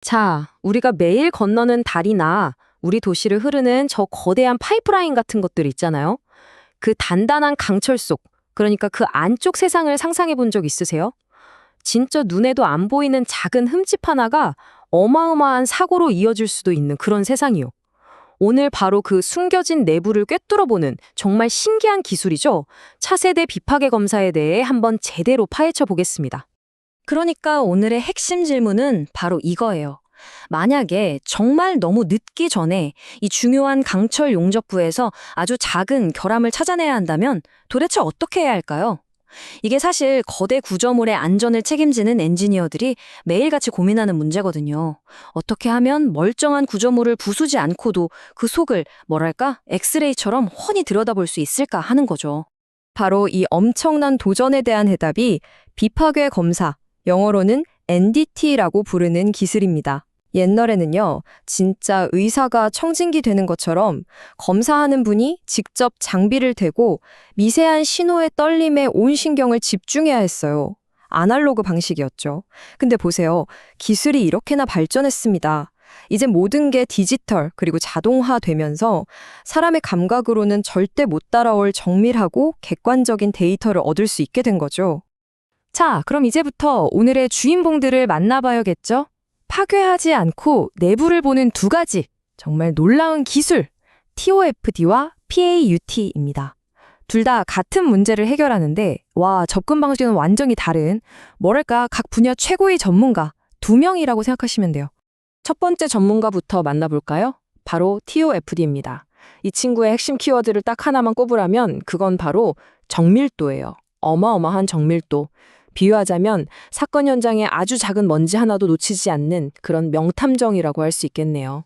자, 우리가 매일 건너는 다리나 우리 도시를 흐르는 저 거대한 파이프라인 같은 것들 있잖아요. 그 단단한 강철 속, 그러니까 그 안쪽 세상을 상상해 본 적 있으세요? 진짜 눈에도 안 보이는 작은 흠집 하나가 어마어마한 사고로 이어질 수도 있는 그런 세상이요. 오늘 바로 그 숨겨진 내부를 꿰뚫어보는 정말 신기한 기술이죠. 차세대 비파괴 검사에 대해 한번 제대로 파헤쳐 보겠습니다. 그러니까 오늘의 핵심 질문은 바로 이거예요. 만약에 정말 너무 늦기 전에 이 중요한 강철 용접부에서 아주 작은 결함을 찾아내야 한다면 도대체 어떻게 해야 할까요? 이게 사실 거대 구조물의 안전을 책임지는 엔지니어들이 매일같이 고민하는 문제거든요. 어떻게 하면 멀쩡한 구조물을 부수지 않고도 그 속을 뭐랄까 엑스레이처럼 훤히 들여다볼 수 있을까 하는 거죠. 바로 이 엄청난 도전에 대한 해답이 비파괴 검사, 영어로는 NDT라고 부르는 기술입니다. 옛날에는요, 진짜 의사가 청진기 되는 것처럼 검사하는 분이 직접 장비를 대고 미세한 신호의 떨림에 온 신경을 집중해야 했어요. 아날로그 방식이었죠. 근데 보세요. 기술이 이렇게나 발전했습니다. 이제 모든 게 디지털 그리고 자동화 되면서 사람의 감각으로는 절대 못 따라올 정밀하고 객관적인 데이터를 얻을 수 있게 된 거죠. 자, 그럼 이제부터 오늘의 주인공들을 만나봐야겠죠? 파괴하지 않고 내부를 보는 두 가지 정말 놀라운 기술, TOFD와 PAUT입니다. 둘 다 같은 문제를 해결하는데 접근 방식은 완전히 다른 뭐랄까 각 분야 최고의 전문가 두 명이라고 생각하시면 돼요. 첫 번째 전문가부터 만나볼까요? 바로 TOFD입니다. 이 친구의 핵심 키워드를 딱 하나만 꼽으라면 그건 바로 정밀도예요. 어마어마한 정밀도. 비유하자면 사건 현장에 아주 작은 먼지 하나도 놓치지 않는 그런 명탐정이라고 할 수 있겠네요.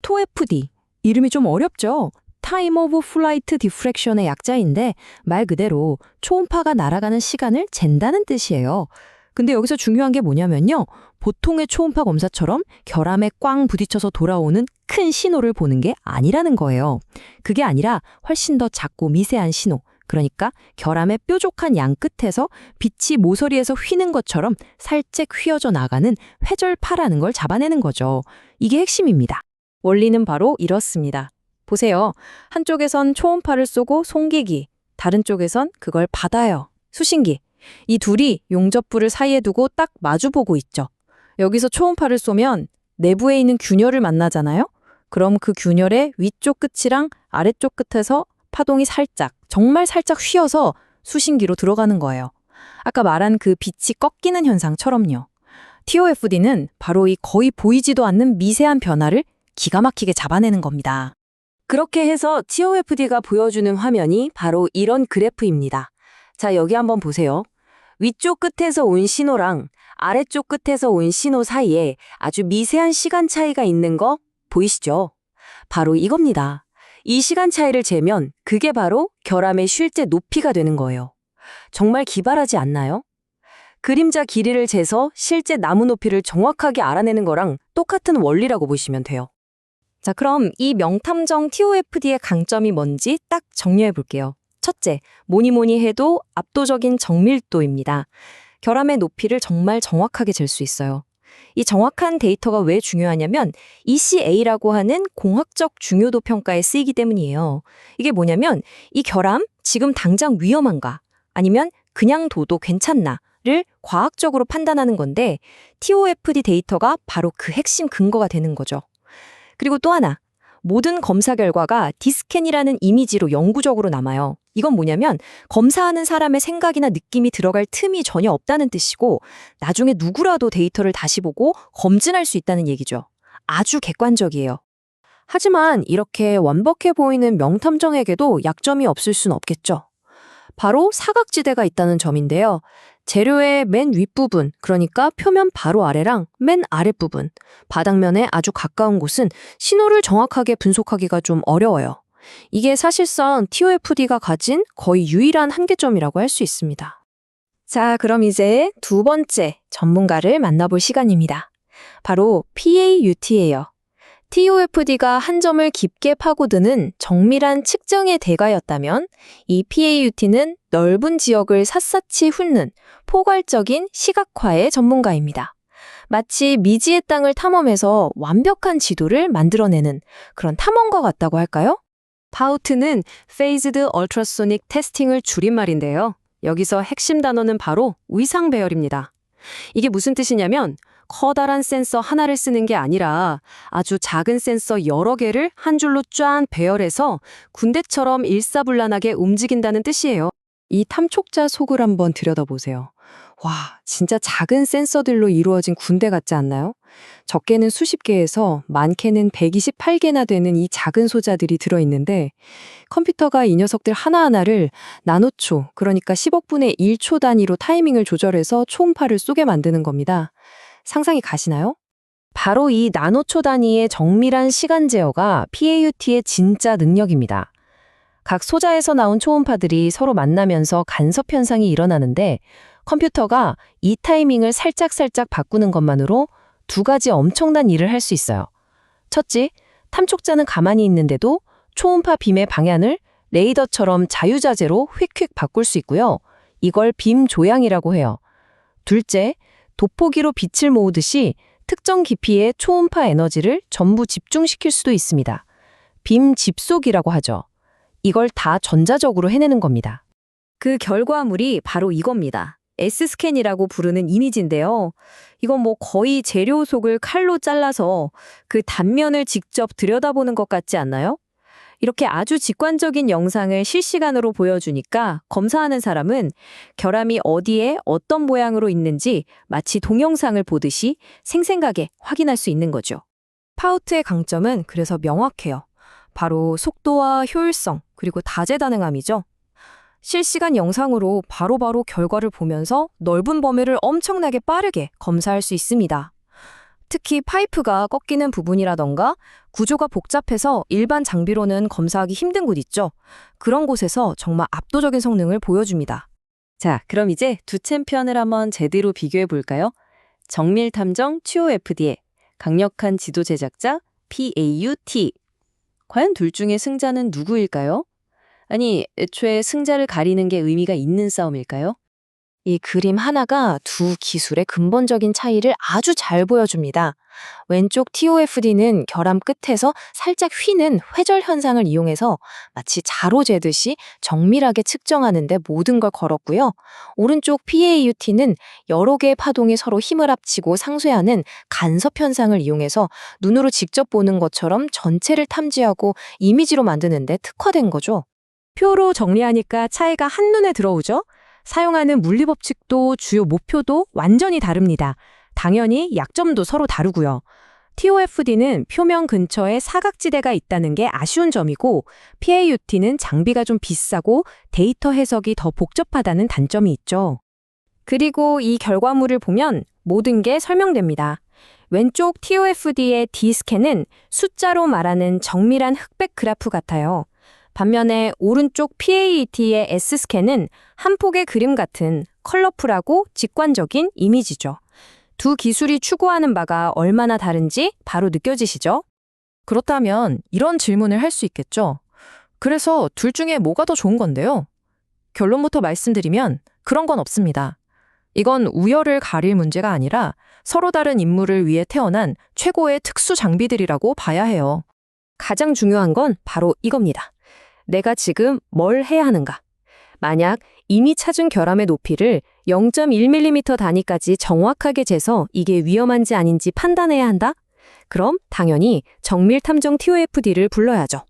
TOFD, 이름이 좀 어렵죠? Time of Flight Diffraction의 약자인데 말 그대로 초음파가 날아가는 시간을 잰다는 뜻이에요. 근데 여기서 중요한 게 뭐냐면요. 보통의 초음파 검사처럼 결함에 꽝 부딪혀서 돌아오는 큰 신호를 보는 게 아니라는 거예요. 그게 아니라 훨씬 더 작고 미세한 신호, 그러니까 결함의 뾰족한 양 끝에서 빛이 모서리에서 휘는 것처럼 살짝 휘어져 나가는 회절파라는 걸 잡아내는 거죠. 이게 핵심입니다. 원리는 바로 이렇습니다. 보세요. 한쪽에선 초음파를 쏘고 송기기, 다른 쪽에선 그걸 받아요. 수신기. 이 둘이 용접부를 사이에 두고 딱 마주보고 있죠. 여기서 초음파를 쏘면 내부에 있는 균열을 만나잖아요. 그럼 그 균열의 위쪽 끝이랑 아래쪽 끝에서 파동이 살짝, 정말 살짝 휘어서 수신기로 들어가는 거예요. 아까 말한 그 빛이 꺾이는 현상처럼요. TOFD는 바로 이 거의 보이지도 않는 미세한 변화를 기가 막히게 잡아내는 겁니다. 그렇게 해서 TOFD가 보여주는 화면이 바로 이런 그래프입니다. 자, 여기 한번 보세요. 위쪽 끝에서 온 신호랑 아래쪽 끝에서 온 신호 사이에 아주 미세한 시간 차이가 있는 거 보이시죠? 바로 이겁니다. 이 시간 차이를 재면 그게 바로 결함의 실제 높이가 되는 거예요. 정말 기발하지 않나요? 그림자 길이를 재서 실제 나무 높이를 정확하게 알아내는 거랑 똑같은 원리라고 보시면 돼요. 자, 그럼 이 명탐정 TOFD의 강점이 뭔지 딱 정리해 볼게요. 첫째, 뭐니 해도 압도적인 정밀도입니다. 결함의 높이를 정말 정확하게 잴 수 있어요. 이 정확한 데이터가 왜 중요하냐면 ECA라고 하는 공학적 중요도 평가에 쓰이기 때문이에요. 이게 뭐냐면 이 결함 지금 당장 위험한가 아니면 그냥 둬도 괜찮나를 과학적으로 판단하는 건데 TOFD 데이터가 바로 그 핵심 근거가 되는 거죠. 그리고 또 하나, 모든 검사 결과가 디스캔이라는 이미지로 영구적으로 남아요. 이건 뭐냐면 검사하는 사람의 생각이나 느낌이 들어갈 틈이 전혀 없다는 뜻이고 나중에 누구라도 데이터를 다시 보고 검증할 수 있다는 얘기죠. 아주 객관적이에요. 하지만 이렇게 완벽해 보이는 명탐정에게도 약점이 없을 순 없겠죠. 바로 사각지대가 있다는 점인데요. 재료의 맨 윗부분, 그러니까 표면 바로 아래랑 맨 아랫부분, 바닥면에 아주 가까운 곳은 신호를 정확하게 분석하기가 좀 어려워요. 이게 사실상 TOFD가 가진 거의 유일한 한계점이라고 할 수 있습니다. 자, 그럼 이제 두 번째 전문가를 만나볼 시간입니다. 바로 PAUT예요. TOFD가 한 점을 깊게 파고드는 정밀한 측정의 대가였다면 이 PAUT는 넓은 지역을 샅샅이 훑는 포괄적인 시각화의 전문가입니다. 마치 미지의 땅을 탐험해서 완벽한 지도를 만들어내는 그런 탐험과 같다고 할까요? 파우트는 Phased Ultrasonic Testing을 줄임말인데요. 여기서 핵심 단어는 바로 위상 배열입니다. 이게 무슨 뜻이냐면 커다란 센서 하나를 쓰는 게 아니라 아주 작은 센서 여러 개를 한 줄로 쫙 배열해서 군대처럼 일사불란하게 움직인다는 뜻이에요. 이 탐촉자 속을 한번 들여다보세요. 와, 진짜 작은 센서들로 이루어진 군대 같지 않나요? 적게는 수십 개에서 많게는 128개나 되는 이 작은 소자들이 들어있는데 컴퓨터가 이 녀석들 하나하나를 나노초, 그러니까 10억분의 1초 단위로 타이밍을 조절해서 초음파를 쏘게 만드는 겁니다. 상상이 가시나요? 바로 이 나노초 단위의 정밀한 시간 제어가 PAUT의 진짜 능력입니다. 각 소자에서 나온 초음파들이 서로 만나면서 간섭 현상이 일어나는데 컴퓨터가 이 타이밍을 살짝살짝 바꾸는 것만으로 두 가지 엄청난 일을 할 수 있어요. 첫째, 탐촉자는 가만히 있는데도 초음파 빔의 방향을 레이더처럼 자유자재로 휙휙 바꿀 수 있고요. 이걸 빔 조향이라고 해요. 둘째, 돋보기로 빛을 모으듯이 특정 깊이의 초음파 에너지를 전부 집중시킬 수도 있습니다. 빔 집속이라고 하죠. 이걸 다 전자적으로 해내는 겁니다. 그 결과물이 바로 이겁니다. S스캔이라고 부르는 이미지인데요. 이건 뭐 거의 재료 속을 칼로 잘라서 그 단면을 직접 들여다보는 것 같지 않나요? 이렇게 아주 직관적인 영상을 실시간으로 보여주니까 검사하는 사람은 결함이 어디에 어떤 모양으로 있는지 마치 동영상을 보듯이 생생하게 확인할 수 있는 거죠. 파우트의 강점은 그래서 명확해요. 바로 속도와 효율성, 그리고 다재다능함이죠. 실시간 영상으로 바로바로 결과를 보면서 넓은 범위를 엄청나게 빠르게 검사할 수 있습니다. 특히 파이프가 꺾이는 부분이라던가 구조가 복잡해서 일반 장비로는 검사하기 힘든 곳 있죠. 그런 곳에서 정말 압도적인 성능을 보여줍니다. 자, 그럼 이제 두 챔피언을 한번 제대로 비교해 볼까요? 정밀 탐정 TOFD의 강력한 지도 제작자 PAUT. 과연 둘 중에 승자는 누구일까요? 아니, 애초에 승자를 가리는 게 의미가 있는 싸움일까요? 이 그림 하나가 두 기술의 근본적인 차이를 아주 잘 보여줍니다. 왼쪽 TOFD는 결함 끝에서 살짝 휘는 회절 현상을 이용해서 마치 자로 재듯이 정밀하게 측정하는 데 모든 걸 걸었고요. 오른쪽 PAUT는 여러 개의 파동이 서로 힘을 합치고 상쇄하는 간섭 현상을 이용해서 눈으로 직접 보는 것처럼 전체를 탐지하고 이미지로 만드는 데 특화된 거죠. 표로 정리하니까 차이가 한눈에 들어오죠? 사용하는 물리법칙도 주요 목표도 완전히 다릅니다. 당연히 약점도 서로 다르고요. TOFD는 표면 근처에 사각지대가 있다는 게 아쉬운 점이고 PAUT는 장비가 좀 비싸고 데이터 해석이 더 복잡하다는 단점이 있죠. 그리고 이 결과물을 보면 모든 게 설명됩니다. 왼쪽 TOFD의 D스캔은 숫자로 말하는 정밀한 흑백 그래프 같아요. 반면에 오른쪽 PAET의 S스캔은 한 폭의 그림 같은 컬러풀하고 직관적인 이미지죠. 두 기술이 추구하는 바가 얼마나 다른지 바로 느껴지시죠? 그렇다면 이런 질문을 할 수 있겠죠. 그래서 둘 중에 뭐가 더 좋은 건데요? 결론부터 말씀드리면 그런 건 없습니다. 이건 우열을 가릴 문제가 아니라 서로 다른 임무를 위해 태어난 최고의 특수 장비들이라고 봐야 해요. 가장 중요한 건 바로 이겁니다. 내가 지금 뭘 해야 하는가? 만약 이미 찾은 결함의 높이를 0.1mm 단위까지 정확하게 재서 이게 위험한지 아닌지 판단해야 한다? 그럼 당연히 정밀 탐정 TOFD를 불러야죠.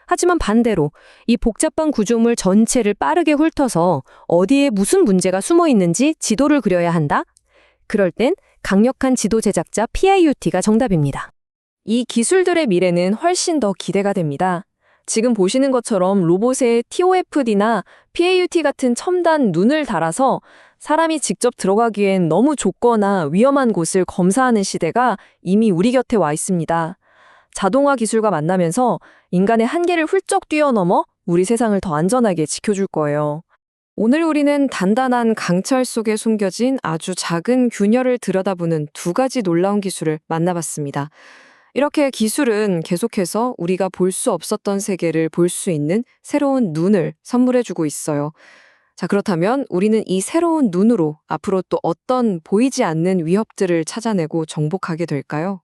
하지만 반대로 이 복잡한 구조물 전체를 빠르게 훑어서 어디에 무슨 문제가 숨어 있는지 지도를 그려야 한다? 그럴 땐 강력한 지도 제작자 PAUT가 정답입니다. 이 기술들의 미래는 훨씬 더 기대가 됩니다. 지금 보시는 것처럼 로봇에 TOFD나 PAUT 같은 첨단 눈을 달아서 사람이 직접 들어가기엔 너무 좁거나 위험한 곳을 검사하는 시대가 이미 우리 곁에 와 있습니다. 자동화 기술과 만나면서 인간의 한계를 훌쩍 뛰어넘어 우리 세상을 더 안전하게 지켜줄 거예요. 오늘 우리는 단단한 강철 속에 숨겨진 아주 작은 균열을 들여다보는 두 가지 놀라운 기술을 만나봤습니다. 이렇게 기술은 계속해서 우리가 볼 수 없었던 세계를 볼 수 있는 새로운 눈을 선물해주고 있어요. 자, 그렇다면 우리는 이 새로운 눈으로 앞으로 또 어떤 보이지 않는 위협들을 찾아내고 정복하게 될까요?